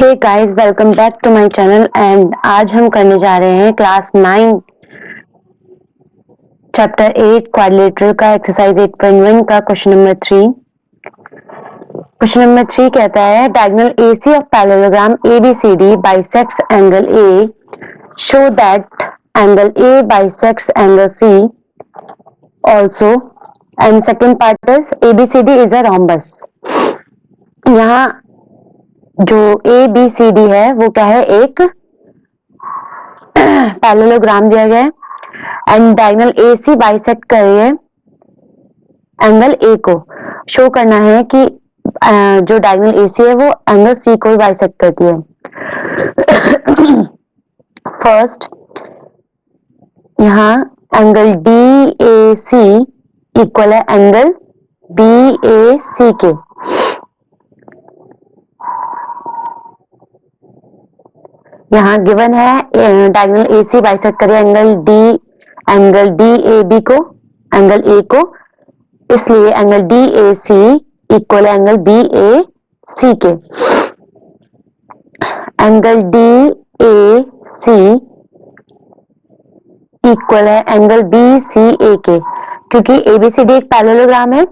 Hey guys, welcome back to my channel and आज हम करने जा रहे हैं क्लास 9 चैप्टर 8 क्वाड्रिलेटरल का एक्सरसाइज 8.1 का क्वेश्चन नंबर 3। क्वेश्चन नंबर 3 कहता है diagonal AC of parallelogram ABCD bisects angle A, show that angle A bisects angle C also, and second part is ABCD is a rhombus. यहाँ जो ABCD है वो क्या है, एक पैरेललोग्राम दिया गया है एंड डायगोनल AC बाइसेक्ट कर रही है एंगल A को। शो करना है कि जो डायगोनल AC है वो एंगल C को बाइसेक्ट करती है। फर्स्ट, यहाँ एंगल DAC इक्वल है एंगल BAC के। यहाँ गिवन है डायगोनल AC बाइसेक्ट करे एंगल DAB को, एंगल A को, इसलिए एंगल DAC इक्वल है एंगल BAC के। एंगल DAC इक्वल है एंगल BCA के। क्योंकि ABCD एक पैरेललोग्राम है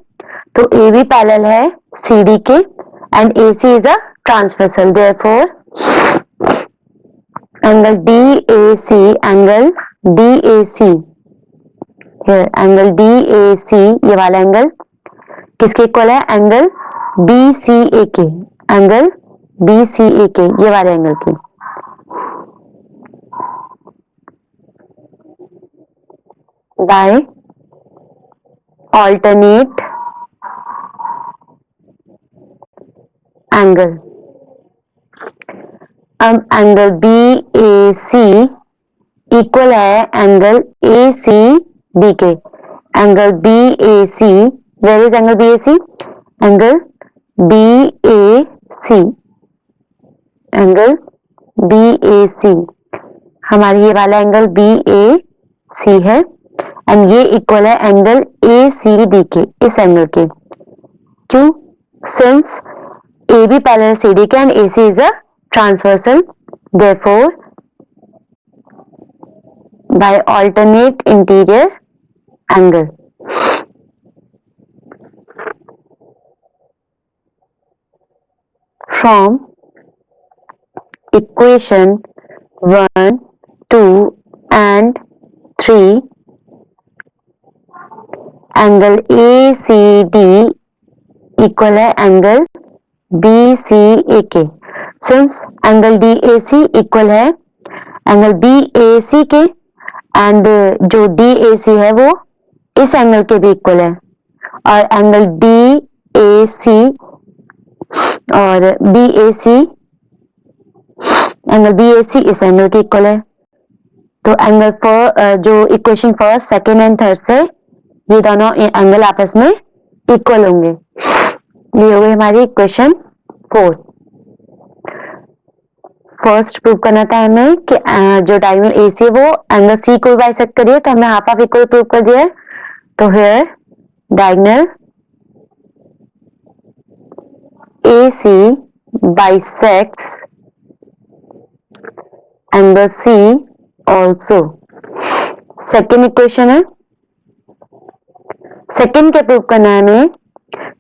तो AB पैरेलल है CD के and AC is a transversal, therefore angle DAC ये वाला एंगल किसके इक्वल है, एंगल BCA के, एंगल BCA के, ये वाले एंगल के। बाय ऑल्टरनेट एंगल, अब एंगल BAC इक्वल है एंगल ACD के। Angle BAC, where is angle BAC? Angle BAC, angle BAC हमारी ये वाला एंगल BAC है एंड ये इक्वल है एंगल ACD के, इस एंगल के। क्यों? सिंस AB पैरेलल CD के and AC is a transversal, therefore by alternate interior angle from equation 1, 2 and 3 angle ACD equal है एंगल BCA के। सिंस एंगल DAC इक्वल है एंगल BAC के and जो DAC है वो इस एंगल के भी इक्वल है और एंगल DAC और एंगल BAC इस एंगल के इक्वल है। तो एंगल जो equation first, second and third से ये दोनों एंगल आपस में इक्वल होंगे। ये हो गई हमारी इक्वेशन 4। फर्स्ट प्रूव करना था हमें कि जो डायगोनल AC है वो एंगल C को बाइसेक्ट करिए, तो हमने हाफ ऑफ इक्वल प्रूव कर दिया है। तो here diagonal AC bisects angle C also. Second equation है, सेकेंड क्या प्रूव करना है हमें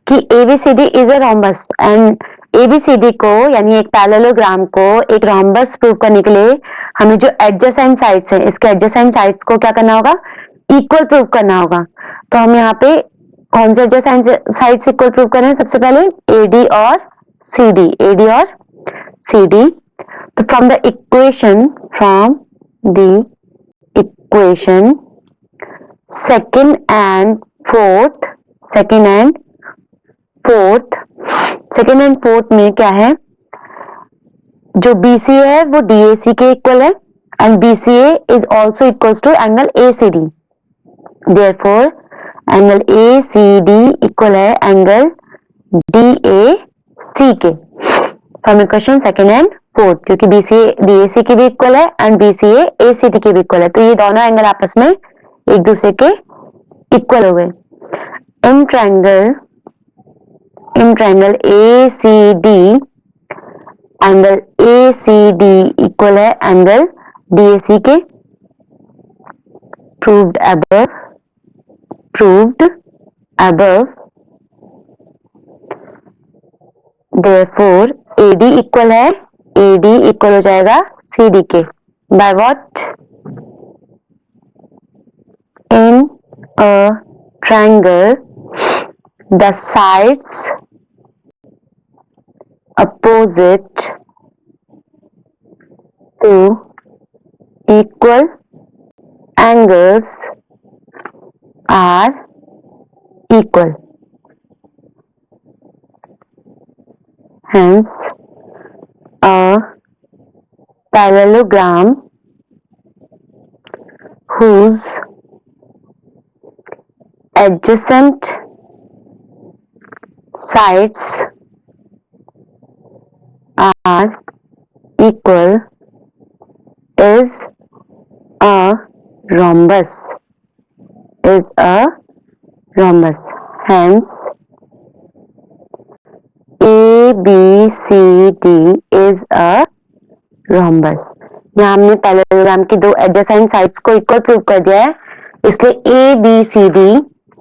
कि ABCD is a rhombus and ABCD को यानी एक पैरेललोग्राम को एक रोम्बस प्रूव करने के लिए हमें जो एडजेसेंट साइड्स हैं, इसके एडजेसेंट साइड्स को क्या करना होगा, इक्वल प्रूव करना होगा। तो हम यहाँ पे कौन से एडजेसेंट साइड्स इक्वल प्रूव कर रहे हैं? सबसे पहले AD और CD। तो from the equation second and fourth में क्या है, जो BCA है वो DAC के इक्वल है and BCA is also equal to angle ACD, therefore angle ACD equal है एंगल DAC के। From equation second and fourth, क्योंकि BCA DAC की भी इक्वल है एंड BCA ACD की भी इक्वल है, तो ये दोनों एंगल आपस में एक दूसरे के इक्वल हो गए। In triangle ACD angle A C D equal है एंगल डी ए सी के। Proved above therefore AD equal है, AD इक्वल हो जाएगा CD के। By what? In a triangle the sides opposite to equal angles are equal. Hence, a parallelogram whose adjacent sides are equal is a rhombus. Hence, ABCD is a rhombus. यहाँ हमने parallelogram की दो adjacent sides को equal prove कर दिया है, इसलिए ABCD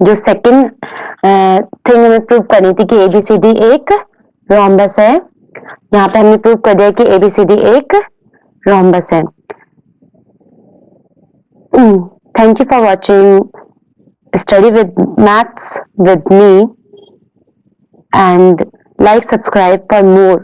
जो सेकंड थिंग हमें प्रूव करनी थी कि ABCD एक रोम्बस है, यहाँ पे हमने प्रूव कर दिया कि ABCD एक रोम्बस है। Thank you for watching Study with Maths with me and like, subscribe for more